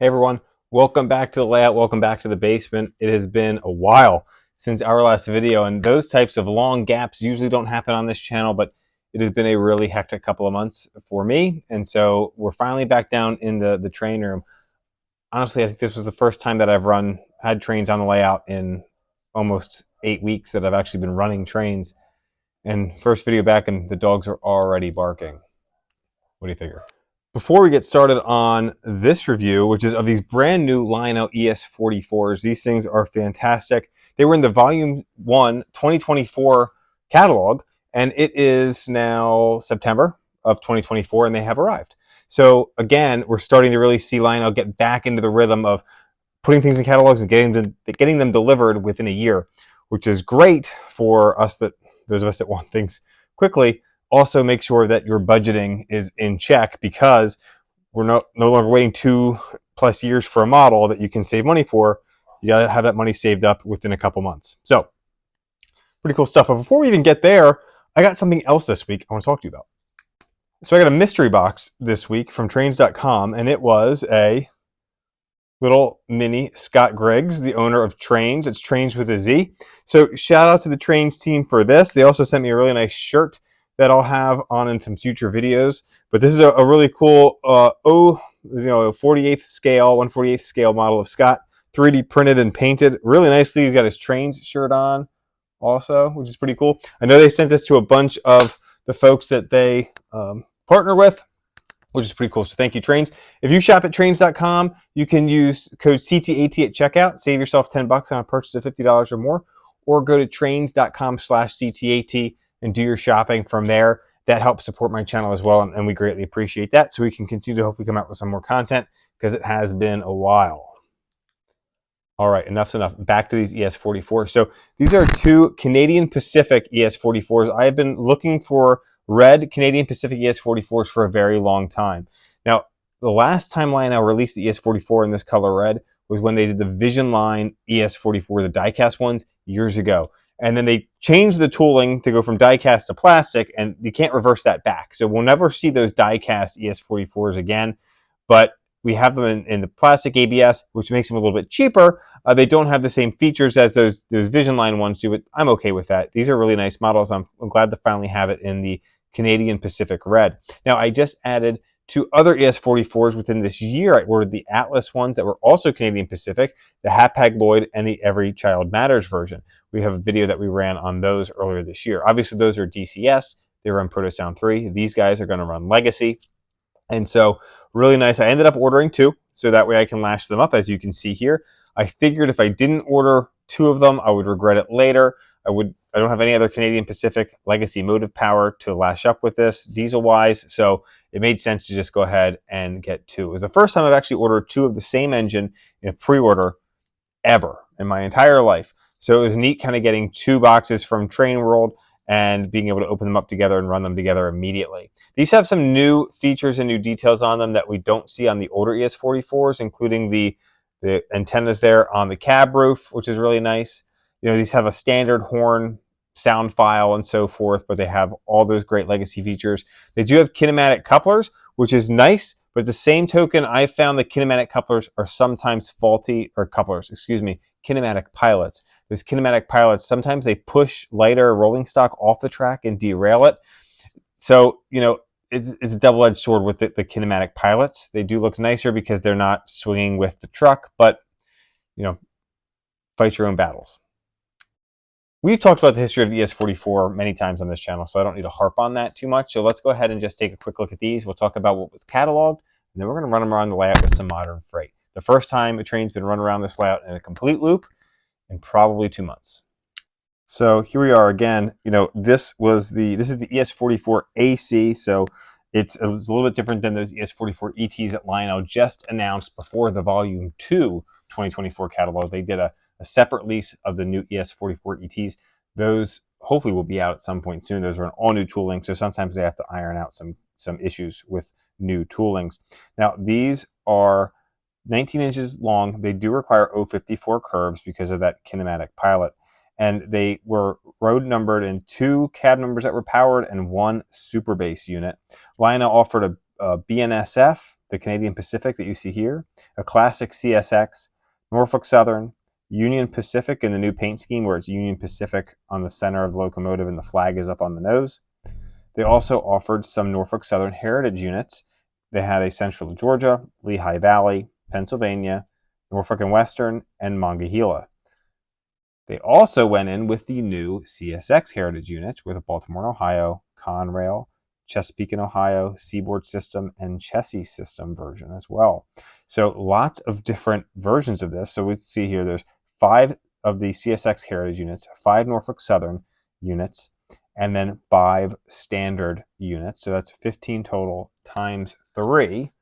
Hey everyone, welcome back to the layout, welcome back to the basement. It has been a while since our last video, and those types of long gaps usually don't happen on this channel, but it has been a really hectic couple of months for me, and so we're finally back down in the train room. Honestly, I think this was the first time that I've had trains on the layout in almost 8 weeks that I've actually been running trains, and first video back and the dogs are already barking. What do you figure? Before we get started on this review, which is of these brand new Lionel ES44s, these things are fantastic. They were in the Volume 1 2024 catalog, and it is now September of 2024, and they have arrived. So again, we're starting to really see Lionel get back into the rhythm of putting things in catalogs and getting them delivered within a year, which is great for us, those of us that want things quickly. Also make sure that your budgeting is in check, because we're no longer waiting 2+ years for a model that you can save money for. You got to have that money saved up within a couple months. So pretty cool stuff. But before we even get there, I got something else this week I want to talk to you about. So I got a mystery box this week from trains.com, and it was a little mini Scott Griggs, the owner of Trains. It's Trains with a Z. So shout out to the Trains team for this. They also sent me a really nice shirt that I'll have on in some future videos. But this is a really cool 48th scale, 1/48th scale model of Scott, 3D printed and painted really nicely. He's got his Trains shirt on also, which is pretty cool. I know they sent this to a bunch of the folks that they partner with, which is pretty cool. So thank you, Trains. If you shop at trains.com, you can use code CTAT at checkout, save yourself $10 on a purchase of $50 or more, or go to trains.com/CTAT and do your shopping from there. That helps support my channel as well, and we greatly appreciate that, so we can continue to hopefully come out with some more content, because it has been a while. All right, enough's enough. Back to these ES44s. So these are two Canadian Pacific ES44s. I have been looking for red Canadian Pacific ES44s for a very long time. Now, the last time Lionel released the ES44 in this color red was when they did the Vision Line ES44, the die-cast ones, years ago. And then they changed the tooling to go from die-cast to plastic, and you can't reverse that back. So we'll never see those die-cast ES44s again, but we have them in the plastic ABS, which makes them a little bit cheaper. They don't have the same features as those Vision Line ones do, but I'm okay with that. These are really nice models. I'm glad to finally have it in the Canadian Pacific red. Now, I just added 2 other ES44s within this year. I ordered the Atlas ones that were also Canadian Pacific, the Hapag-Lloyd, and the Every Child Matters version. We have a video that we ran on those earlier this year. Obviously, those are DCS. They run Protosound 3. These guys are going to run Legacy. And so, really nice. I ended up ordering 2, so that way I can lash them up, as you can see here. I figured if I didn't order 2 of them, I would regret it later. I don't have any other Canadian Pacific Legacy motive power to lash up with this diesel-wise, so it made sense to just go ahead and get 2. It was the first time I've actually ordered 2 of the same engine in a pre-order ever in my entire life. So it was neat kind of getting 2 boxes from Train World and being able to open them up together and run them together immediately. These have some new features and new details on them that we don't see on the older ES44s, including the antennas there on the cab roof, which is really nice. You know, these have a standard horn sound file and so forth, but they have all those great legacy features. They do have kinematic couplers, which is nice, but at the same token, I found that kinematic couplers are sometimes faulty, or kinematic pilots. Those kinematic pilots, sometimes they push lighter rolling stock off the track and derail it. So, you know, it's a double-edged sword with the kinematic pilots. They do look nicer because they're not swinging with the truck, but, you know, fight your own battles. We've talked about the history of the ES44 many times on this channel, so I don't need to harp on that too much. So let's go ahead and just take a quick look at these. We'll talk about what was cataloged, and then we're going to run them around the layout with some modern freight. The first time a train's been run around this layout in a complete loop in probably 2 months. So here we are again. You know, this is the ES44AC, so it's a little bit different than those ES44 ETs that Lionel just announced before the Volume 2 2024 catalog. They did a separate lease of the new ES44 ETs. Those hopefully will be out at some point soon. Those are an all new tooling, so sometimes they have to iron out some issues with new toolings. Now, these are 19 inches long. They do require 054 curves because of that kinematic pilot. And they were road numbered in 2 cab numbers that were powered and 1 super base unit. Lionel offered a BNSF the Canadian Pacific that you see here, a classic CSX, Norfolk Southern, Union Pacific in the new paint scheme where it's Union Pacific on the center of the locomotive and the flag is up on the nose. They also offered some Norfolk Southern heritage units. They had a Central Georgia, Lehigh Valley, Pennsylvania, Norfolk and Western, and Monongahela. They also went in with the new CSX heritage units with Baltimore and Ohio, Conrail, Chesapeake and Ohio, Seaboard System, and Chessie System version as well. So lots of different versions of this. So we see here there's 5 of the CSX heritage units, 5 Norfolk Southern units, and then 5 standard units. So that's 15 total times 3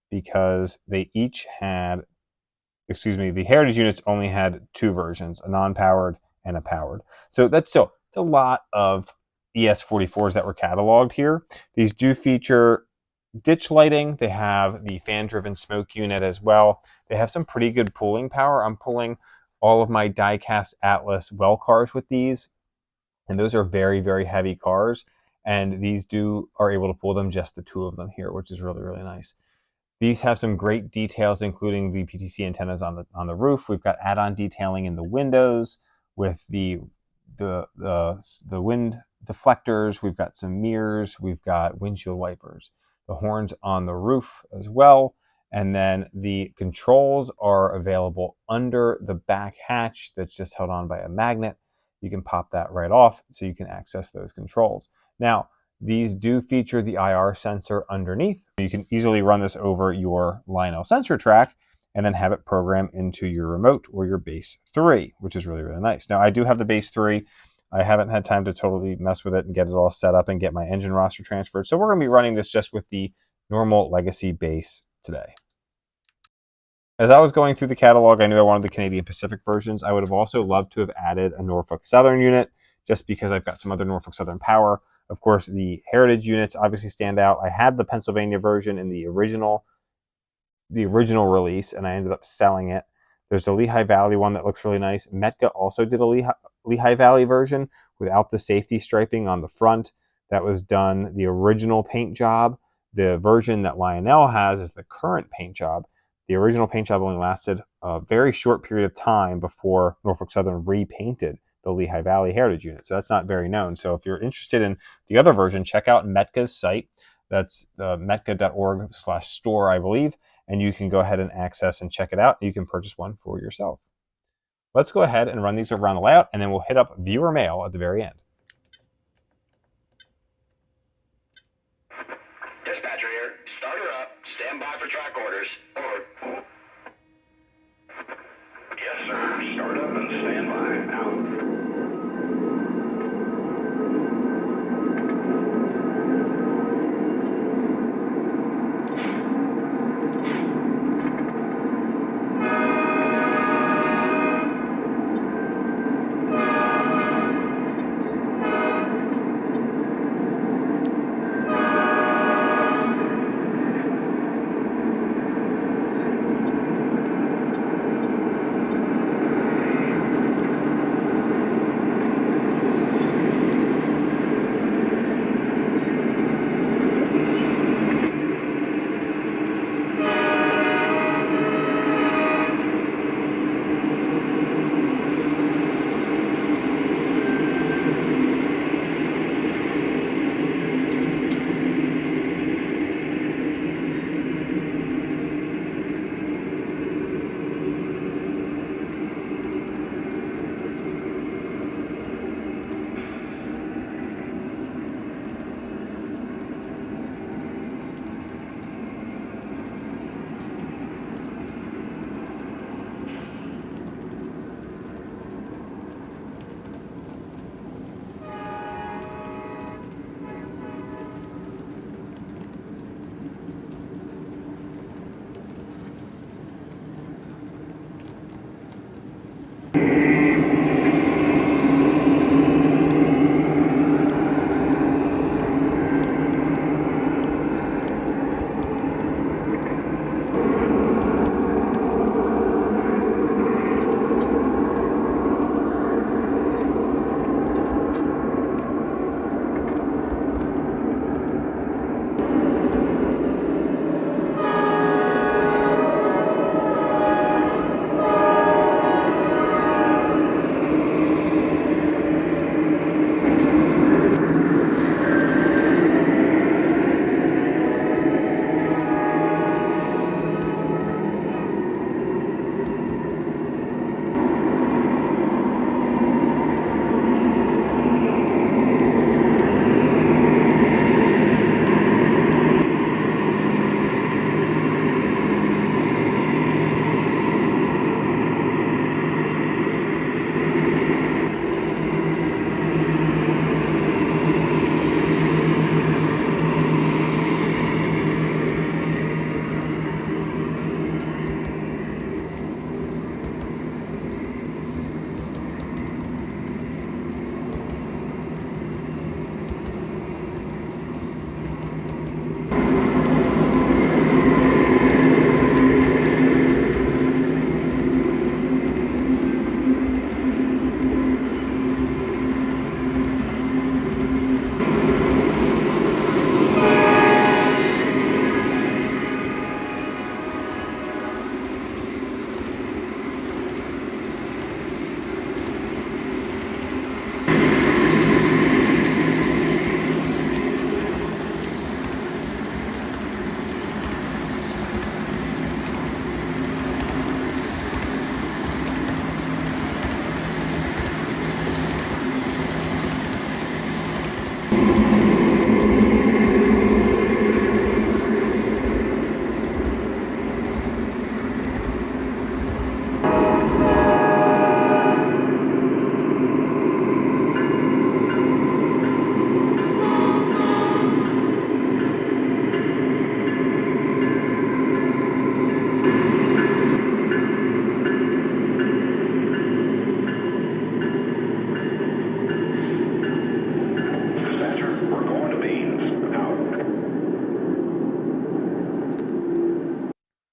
because they each had, the heritage units only had 2 versions, a non-powered and a powered. So that's still a lot of ES44s that were cataloged here. These do feature ditch lighting. They have the fan-driven smoke unit as well. They have some pretty good pulling power. I'm pulling all of my die-cast Atlas well cars with these, and those are very, very heavy cars. And these are able to pull them, just the 2 of them here, which is really, really nice. These have some great details, including the PTC antennas on the roof. We've got add-on detailing in the windows with the wind deflectors. We've got some mirrors. We've got windshield wipers. The horns on the roof as well. And then the controls are available under the back hatch that's just held on by a magnet. You can pop that right off so you can access those controls. Now, these do feature the IR sensor underneath. You can easily run this over your Lionel sensor track and then have it program into your remote or your base 3, which is really, really nice. Now, I do have the base 3. I haven't had time to totally mess with it and get it all set up and get my engine roster transferred. So we're going to be running this just with the normal legacy base today. As I was going through the catalog, I knew I wanted the Canadian Pacific versions. I would have also loved to have added a Norfolk Southern unit just because I've got some other Norfolk Southern power. Of course, the heritage units obviously stand out. I had the Pennsylvania version in the original release, and I ended up selling it. There's a Lehigh Valley one that looks really nice. Metka also did a Lehigh Valley version without the safety striping on the front. That was done the original paint job. The version that Lionel has is the current paint job. The original paint job only lasted a very short period of time before Norfolk Southern repainted the Lehigh Valley heritage unit. So that's not very known. So if you're interested in the other version, check out Metka's site. That's metka.org/store, I believe. And you can go ahead and access and check it out. You can purchase one for yourself. Let's go ahead and run these around the layout, and then we'll hit up viewer mail at the very end. Dispatcher here. Start her up. Stand by for track orders. Over. Yes, sir. Start up and stand by. Out.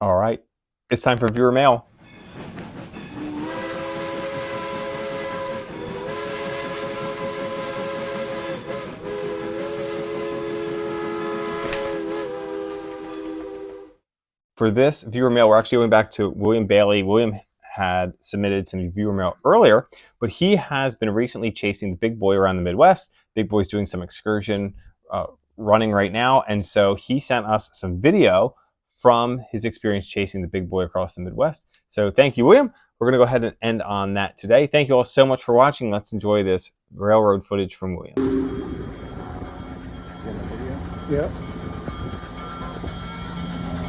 All right, it's time for viewer mail. For this viewer mail, we're actually going back to William Bailey. William had submitted some viewer mail earlier, but he has been recently chasing the big boy around the Midwest. Big boy's doing some excursion running right now, and so he sent us some video from his experience chasing the big boy across the Midwest. So thank you, William. We're going to go ahead and end on that today. Thank you all so much for watching. Let's enjoy this railroad footage from William. Yeah.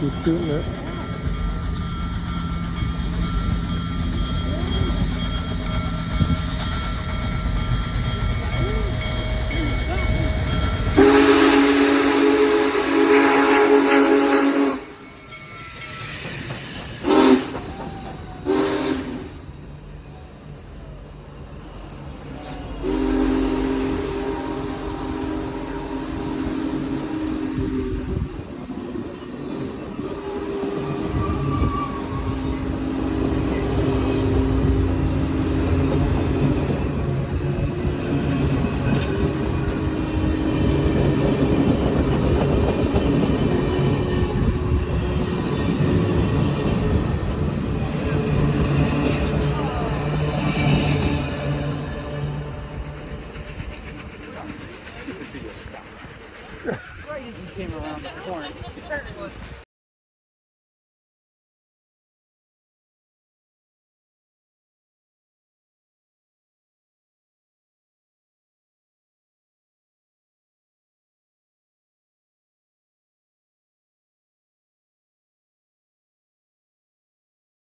Keep shooting it.